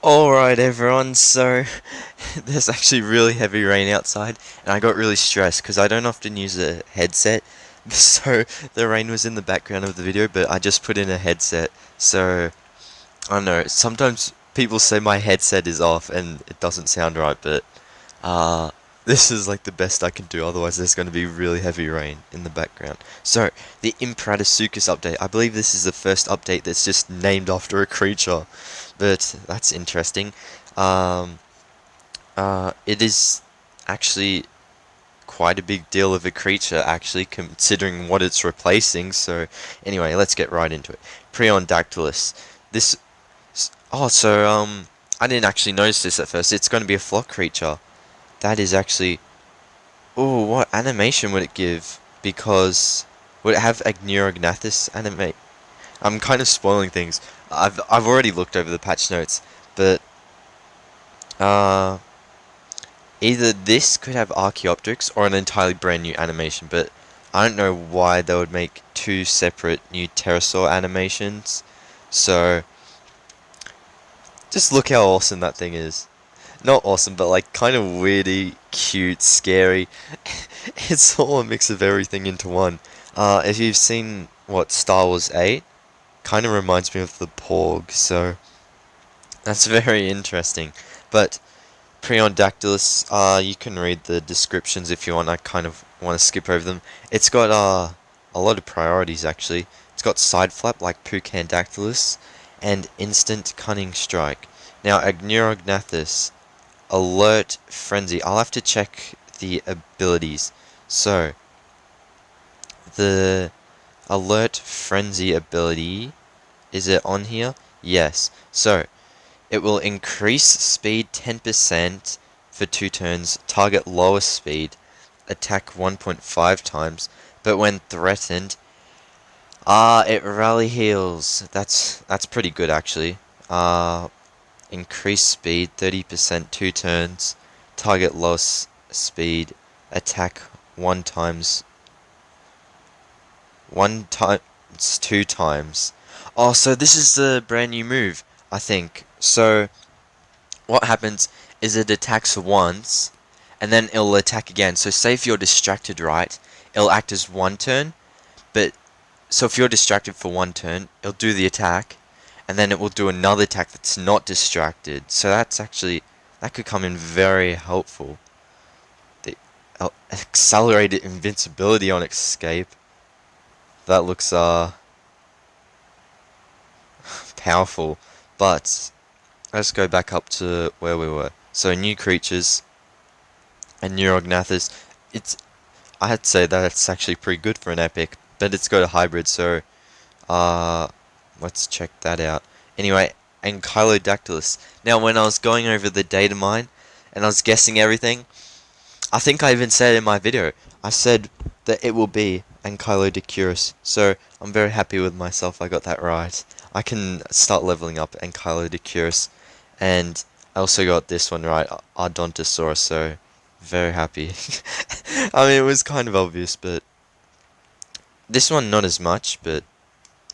Alright everyone, so there's actually really heavy rain outside and I got really stressed because I don't often use a headset, so the rain was in the background of the video, but I just put in a headset. So I don't know, sometimes people say my headset is off and it doesn't sound right, but uh, this is like the best I can do, otherwise there's going to be really heavy rain in the background. So, the Imperatosuchus update. I believe this is the first update that's just named after a creature, but that's interesting. Um, it is actually quite a big deal of a creature, actually, considering what it's replacing. So, anyway, let's get right into it. Prion Dactylus. This. Oh, so, I didn't actually notice this at first. It's going to be a flock creature. That is actually... Oh, what animation would it give? Because... Would it have Anurognathus animate? I'm kind of spoiling things. I've already looked over the patch notes, but... Either this could have Archaeopteryx or an entirely brand new animation, but I don't know why they would make two separate new pterosaur animations. So... Just look how awesome that thing is. Not awesome, but like kind of weirdy, cute, scary. It's all a mix of everything into one. If you've seen what Star Wars 8, kind of reminds me of the Porg, so that's very interesting. But Preondactylus, you can read the descriptions if you want. I kind of want to skip over them. It's got a lot of priorities actually. It's got side flap like Dactylus and instant cunning strike. Now Anurognathus, alert frenzy. I'll have to check the abilities. So the alert frenzy ability, is it on here? Yes. So it will increase speed 10% for 2 turns, target lowest speed, attack 1.5 times, but when threatened, it rally heals. That's pretty good actually. Increase speed 30% 2 turns, target lowest speed, attack 1 times 2 times. Oh, so this is the brand new move, I think. So what happens is it attacks once and then it'll attack again. So say if you're distracted, right, it'll act as 1 turn, but so if you're distracted for 1 turn, it'll do the attack and then it will do another attack that's not distracted. So that's actually, that could come in very helpful. The accelerated invincibility on escape. That looks powerful, but let's go back up to where we were. So new creatures, and Anurognathus. It's, I had to say that it's actually pretty good for an epic, but it's got a hybrid. So let's check that out. Anyway, Ankylodactylus. Now, when I was going over the data mine and I was guessing everything, I think I even said in my video, I said that it will be Ankylodactylus. So I'm very happy with myself. I got that right. I can start leveling up Ankylodactylus, and I also got this one right, Odontosaurus. So very happy. I mean, it was kind of obvious, but this one not as much. But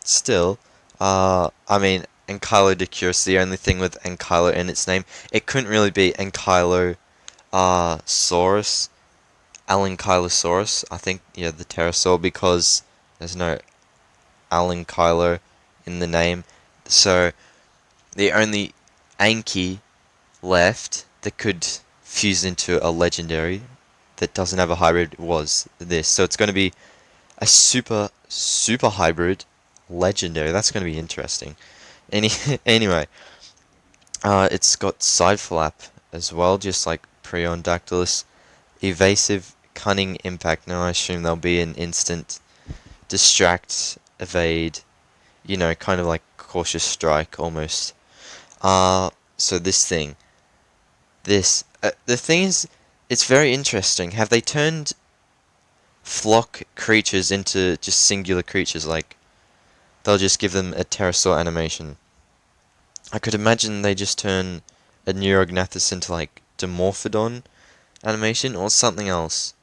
still, I mean, Ankylodactylus. The only thing with Ankylo in its name, it couldn't really be Ankylo. Saurus, Ankylodactylus, I think, yeah, the pterosaur, because there's no Ankylo in the name. So the only Anky left that could fuse into a legendary that doesn't have a hybrid was this. So it's going to be a super hybrid legendary. That's going to be interesting. Anyway, it's got side flap as well, just like Preondactylus. Evasive, cunning, impact. Now I assume there'll be an instant distract, evade, you know, kind of like cautious strike almost. So this thing, the thing is, it's very interesting. Have they turned flock creatures into just singular creatures? Like, they'll just give them a pterosaur animation. I could imagine they just turn a Anurognathus into like Dimorphodon animation or something else.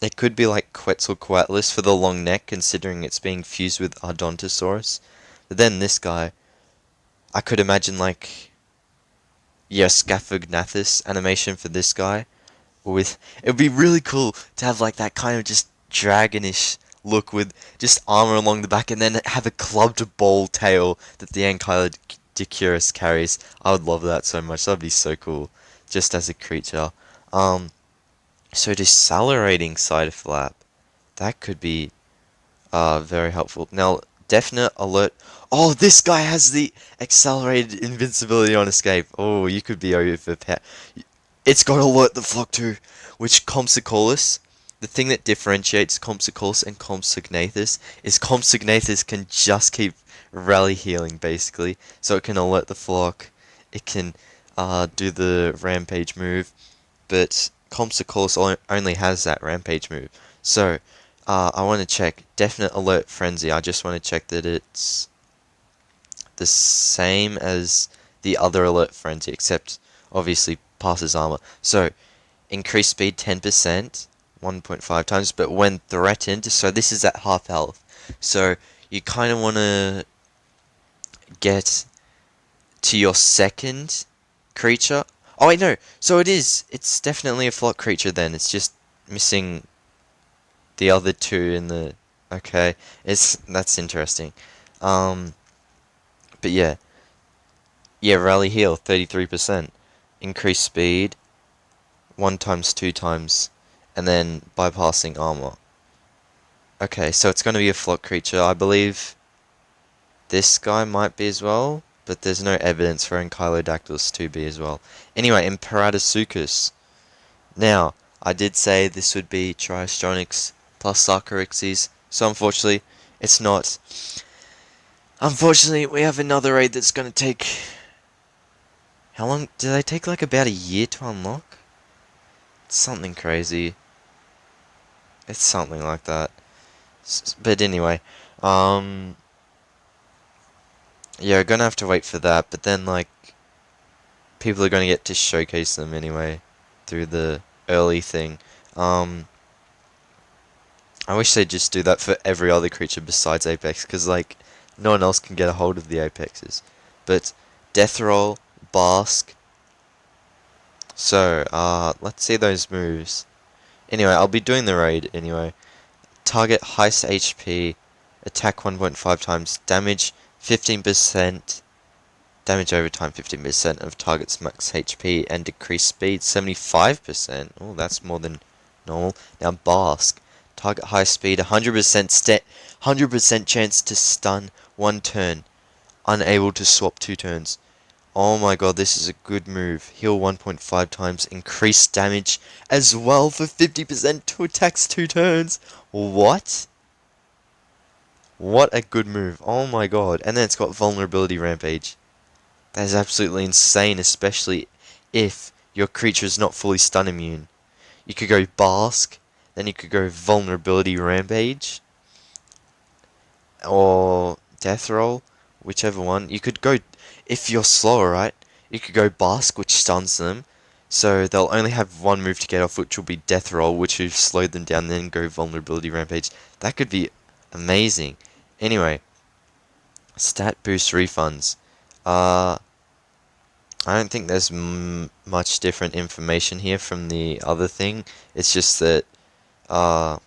It could be like Quetzalcoatlus for the long neck, considering it's being fused with Odontosaurus. But then this guy, I could imagine like yeah, Scaphoognathus animation for this guy. With It would be really cool to have like that kind of just dragonish look with just armor along the back, and then have a clubbed ball tail that the Ankylodactylus carries. I would love that so much. That'd be so cool, just as a creature. Um, so decelerating side flap, that could be very helpful. Now, definite alert. Oh, this guy has the accelerated invincibility on escape. Oh, you could be overpowered. It's got alert the flock too, which Compsognathus, the thing that differentiates Compsognathus and Compsognathus is Compsognathus can just keep rally healing basically, so it can alert the flock, it can do the rampage move, but Compsognathus only has that rampage move. So I want to check definite alert frenzy. I just want to check that it's the same as the other alert frenzy, except obviously passes armor. So increased speed 10%, 1.5 times, but when threatened, so this is at half health. So you kind of want to get to your second creature. Oh wait, no. So it's definitely a flock creature then. It's just missing the other two in the. Okay, that's interesting. Um, but yeah, rally heal 33%, increased speed 1 times 2 times, and then bypassing armor. Okay, so it's going to be a flock creature. I believe this guy might be as well, but there's no evidence for Ankylodactylus to be as well. Anyway, Imperatosuchus. Now, I did say this would be Triastronyx plus Sarcoryxes, so unfortunately, it's not. Unfortunately, we have another raid that's going to take... How long? Do they take like about a year to unlock? It's something crazy. It's something like that. But anyway, yeah, we're gonna have to wait for that, but then, like, people are gonna get to showcase them anyway through the early thing. Um, I wish they'd just do that for every other creature besides Apex, because, like, no one else can get a hold of the Apexes. But Death Roll, Bask. So, let's see those moves. Anyway, I'll be doing the raid anyway. Target highest HP, attack 1.5 times, damage 15%, damage over time 15% of target's max HP, and decreased speed 75%. Oh, that's more than normal. Now Bask, target high speed, 100% chance to stun 1 turn, unable to swap 2 turns. Oh my god, this is a good move. Heal 1.5 times, increased damage as well for 50% to attacks 2 turns. What? What a good move. Oh my god. And then it's got vulnerability rampage. That is absolutely insane, especially if your creature is not fully stun immune. You could go Bask, then you could go vulnerability rampage, or Death Roll, whichever one. You could go, if you're slower, right? You could go Bask, which stuns them, so they'll only have one move to get off, which will be Death Roll, which will slow them down, then go Vulnerability Rampage. That could be amazing. Anyway, stat boost refunds. I don't think there's much different information here from the other thing. It's just that uh,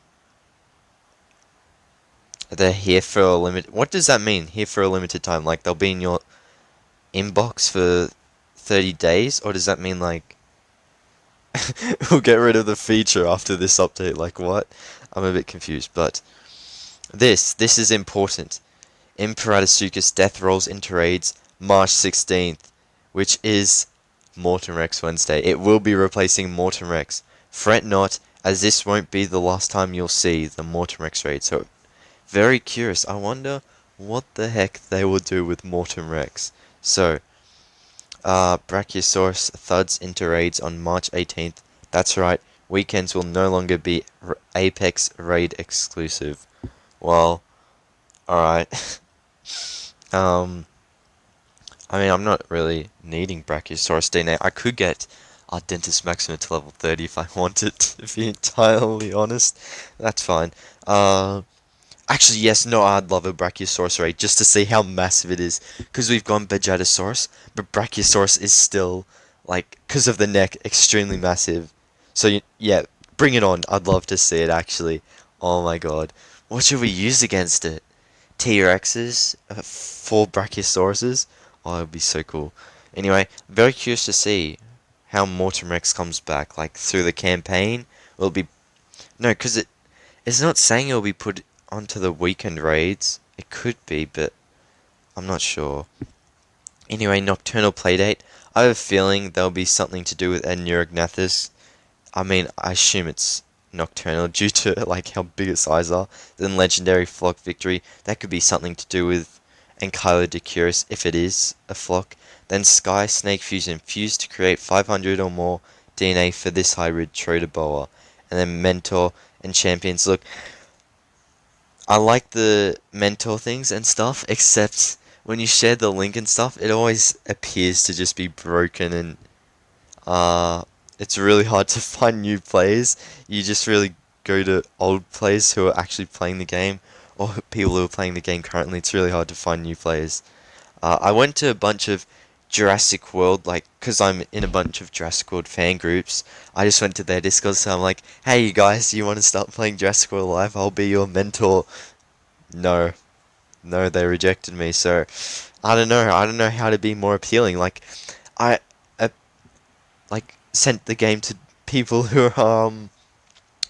they're here for a limit. What does that mean? Here for a limited time? Like they'll be in your inbox for 30 days, or does that mean like we'll get rid of the feature after this update? Like what? I'm a bit confused, but this is important. Imperatosuchus death rolls into raids March 16th, which is Mortem Rex Wednesday. It will be replacing Mortem Rex. Fret not, as this won't be the last time you'll see the Mortem Rex raid. So, very curious. I wonder what the heck they will do with Mortem Rex. So, Brachiosaurus thuds into raids on March 18th. That's right, weekends will no longer be Apex raid exclusive. Well, alright. I mean, I'm not really needing Brachiosaurus DNA. I could get Ardentis Maxima to level 30 if I wanted, to be entirely honest. That's fine. Actually, yes, no, I'd love a Brachiosaurus raid just to see how massive it is. Because we've gone Vegetasaurus, but Brachiosaurus is still like, because of the neck, extremely massive. So, yeah, bring it on. I'd love to see it, actually. Oh my god. What should we use against it? T-Rexes? 4 Brachiosauruses? Oh, it would be so cool. Anyway, very curious to see how Mortem Rex comes back, like, through the campaign. Will it be... No, because it's not saying it'll be put onto the weekend raids. It could be, but I'm not sure. Anyway, Nocturnal Playdate. I have a feeling there'll be something to do with Anurognathus. I mean, I assume it's nocturnal due to like how big its eyes are. Then Legendary Flock Victory. That could be something to do with Ankylodacylus if it is a flock. Then Sky Snake Fusion. Fused to create 500 or more DNA for this hybrid Trotoboa. And then Mentor and Champions. Look, I like the mentor things and stuff, except when you share the link and stuff, it always appears to just be broken and it's really hard to find new players. You just really go to old players who are actually playing the game, or people who are playing the game currently. It's really hard to find new players. I went to a bunch of Jurassic World, like, because I'm in a bunch of Jurassic World fan groups. I just went to their Discord, so I'm like, hey, you guys, you want to start playing Jurassic World Live? I'll be your mentor. No, no, they rejected me. So I don't know. I don't know how to be more appealing. Like, I like sent the game to people who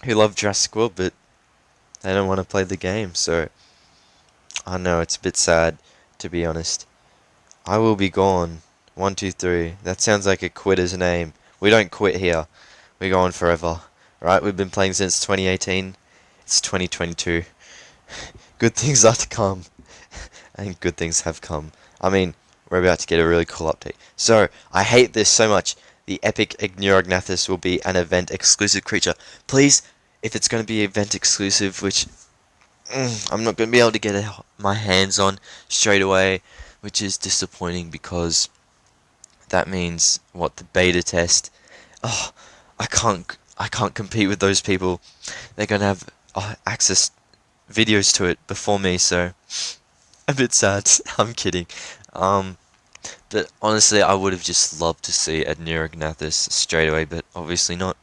love Jurassic World, but they don't want to play the game. So I know it's a bit sad, to be honest. I will be gone. 123. That sounds like a quitter's name. We don't quit here. We go on forever. Right? We've been playing since 2018. It's 2022. Good things are to come. And good things have come. I mean, we're about to get a really cool update. So, I hate this so much. The epic Anurognathus will be an event exclusive creature. Please, if it's going to be event exclusive, which I'm not going to be able to get my hands on straight away, which is disappointing because that means what, the beta test. Oh, I can't compete with those people. They're going to have access videos to it before me, so a bit sad. I'm kidding. But honestly, I would have just loved to see Anurognathus straight away, but obviously not.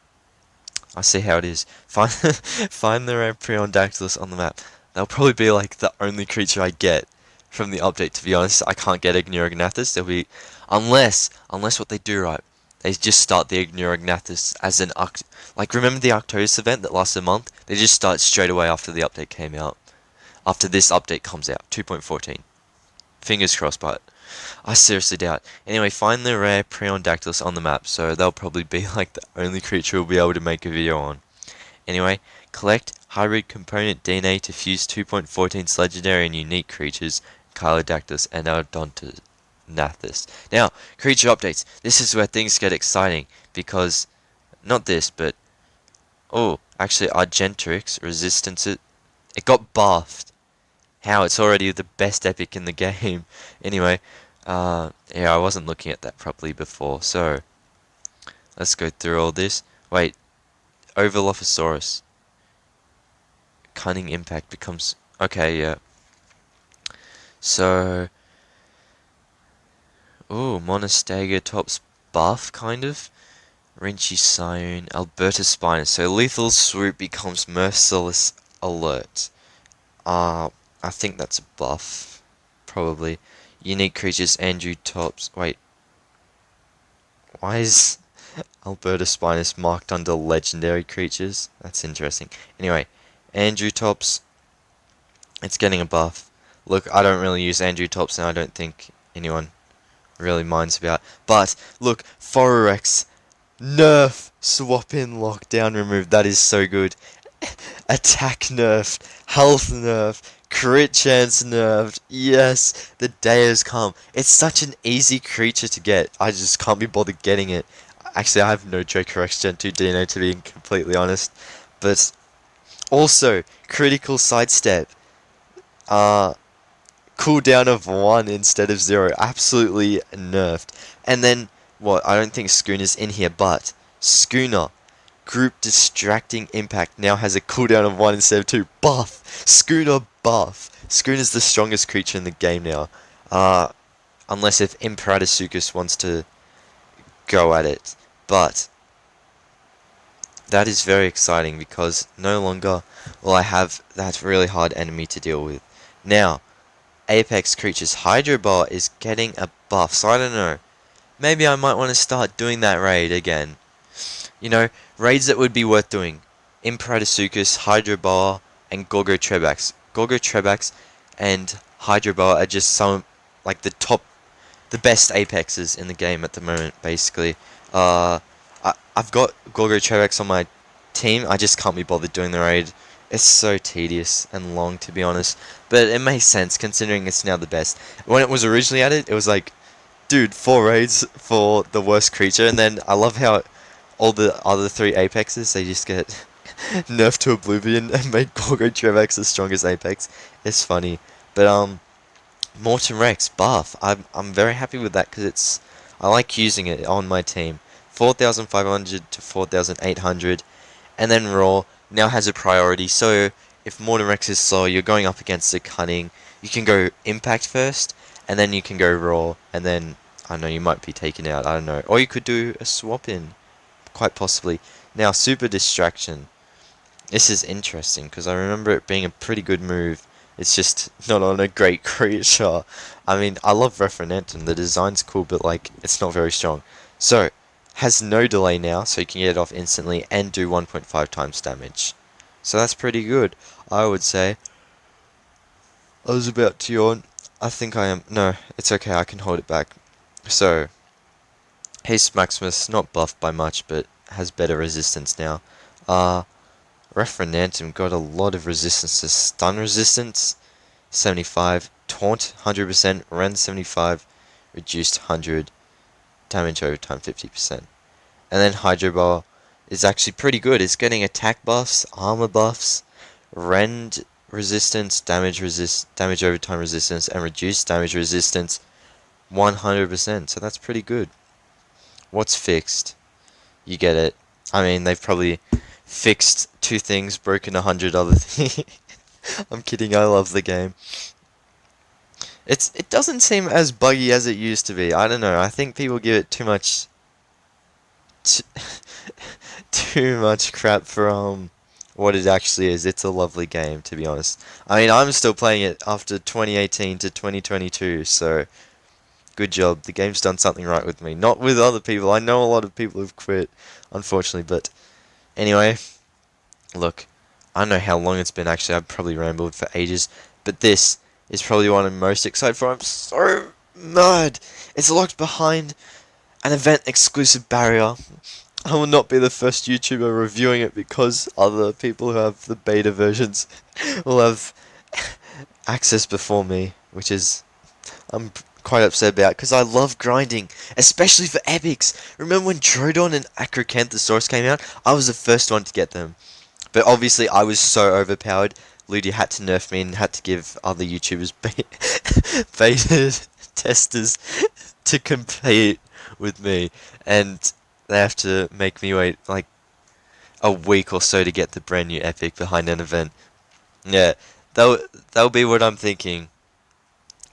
I see how it is. Find the rare Prion Dactylus on the map. That'll probably be like the only creature I get from the update. To be honest, I can't get Anurognathus. There'll be unless what they do right, they just start the Anurognathus as an like, remember the Arcturus event that lasted a month? They just start straight away after the update came out. After this update comes out, 2.14. Fingers crossed, but I seriously doubt. Anyway, find the rare Prion Dactylus on the map, so they'll probably be like the only creature we'll be able to make a video on. Anyway, collect hybrid component DNA to fuse 2.14's legendary and unique creatures, Ankylodactylus and Odontonathus. Now, creature updates. This is where things get exciting, because, not this, but, oh, actually Argentrix, resistance, it got buffed. How? It's already the best epic in the game. Anyway, yeah, I wasn't looking at that properly before, so let's go through all this. Wait, Overlophosaurus. Cunning impact becomes... Okay, yeah. So... Ooh, Monostegotops buff, kind of. Rinchy Scion, Alberta Spinus. So Lethal Swoop becomes Merciless Alert. I think that's a buff. Probably. Unique creatures, Andrew Tops. Wait. Why is Alberta Spinus marked under legendary creatures? That's interesting. Anyway, Andrew Tops. It's getting a buff. Look, I don't really use Andrew Tops now. I don't think anyone really minds about. But, look, Forex. Nerf. Swap in, lockdown, remove. That is so good. Attack nerfed. Health nerfed. Crit chance nerfed. Yes, the day has come. It's such an easy creature to get. I just can't be bothered getting it. Actually, I have no Joker X Gen 2 DNA, to be completely honest. But also, critical sidestep. Cooldown of 1 instead of 0. Absolutely nerfed. And then, what? I don't think Schooner's in here, but Schooner. Group Distracting Impact now has a cooldown of 1 instead of 2. Buff! Schooner buff! Schooner's the strongest creature in the game now. Unless if Imperatosuchus wants to go at it. But that is very exciting because no longer will I have that really hard enemy to deal with. Now, Apex Creatures Hydro Bar is getting a buff, so I don't know. Maybe I might want to start doing that raid again. You know, raids that would be worth doing. Imperatosuchus, Hydro Bar, and Gorgotrebax. Gorgotrebax and Hydro Bar are just some, like, the best Apexes in the game at the moment, basically. I've got Gorgotrebax on my team, I just can't be bothered doing the raid. It's so tedious and long, to be honest. But it makes sense, considering it's now the best. When it was originally added, it was like, dude, 4 raids for the worst creature, and then I love how all the other 3 Apexes, they just get nerfed to oblivion and made Gorgotrebax the strongest Apex. It's funny. But, Morton Rex buff. I'm very happy with that because I like using it on my team. 4,500 to 4,800, and then Raw now has a priority. So if Morton Rex is slow, you're going up against a Cunning. You can go Impact first, and then you can go Raw, and then I don't know, you might be taken out. I don't know, or you could do a swap in, quite possibly. Now Super Distraction. This is interesting because I remember it being a pretty good move. It's just not on a great creature. I mean, I love Referentum. The design's cool, but like, it's not very strong. So, has no delay now, so you can get it off instantly and do 1.5 times damage. So that's pretty good, I would say. I was about to yawn. I think I am. No, it's okay, I can hold it back. So, Haste Maximus, not buffed by much, but has better resistance now. Referentum got a lot of resistance to stun resistance, 75, taunt 100%, rend 75, reduced 100, damage over time 50%. And then Hydro Ball is actually pretty good. It's getting attack buffs, armor buffs, rend resistance, damage over time resistance, and reduced damage resistance 100%. So that's pretty good. What's fixed? You get it. I mean, they've probably fixed 2 things, broken 100 other things. I'm kidding, I love the game. It doesn't seem as buggy as it used to be. I don't know, I think people give it too much too much crap for what it actually is. It's a lovely game, to be honest. I mean, I'm still playing it after 2018 to 2022, so good job. The game's done something right with me. Not with other people. I know a lot of people have quit, unfortunately, but anyway, look, I don't know how long it's been actually. I've probably rambled for ages, but this is probably one I'm most excited for. I'm so mad. It's locked behind an event exclusive barrier. I will not be the first YouTuber reviewing it because other people who have the beta versions will have access before me, which is I'm quite upset about because I love grinding, especially for epics. Remember when Troodon and Acrocanthosaurus came out? I was the first one to get them. But obviously I was so overpowered, Ludia had to nerf me and had to give other YouTubers beta testers to compete with me. And they have to make me wait like a week or so to get the brand new epic behind an event. Yeah, that'll be what I'm thinking.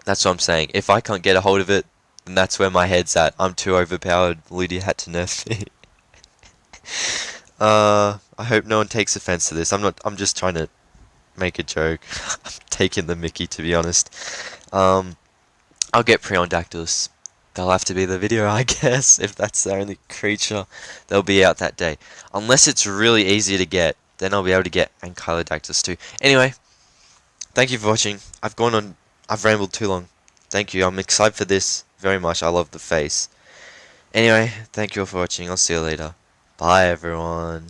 That's what I'm saying. If I can't get a hold of it, then that's where my head's at. I'm too overpowered. Ludia had to nerf me. I hope no one takes offense to this. I'm just trying to make a joke. I'm taking the mickey, to be honest. I'll get Prion Dactylus. That'll have to be the video, I guess, if that's the only creature that'll be out that day. Unless it's really easy to get, then I'll be able to get Ankylodactylis too. Anyway, thank you for watching. I've rambled too long. Thank you, I'm excited for this very much. I love the face. Anyway, thank you all for watching. I'll see you later. Bye, everyone.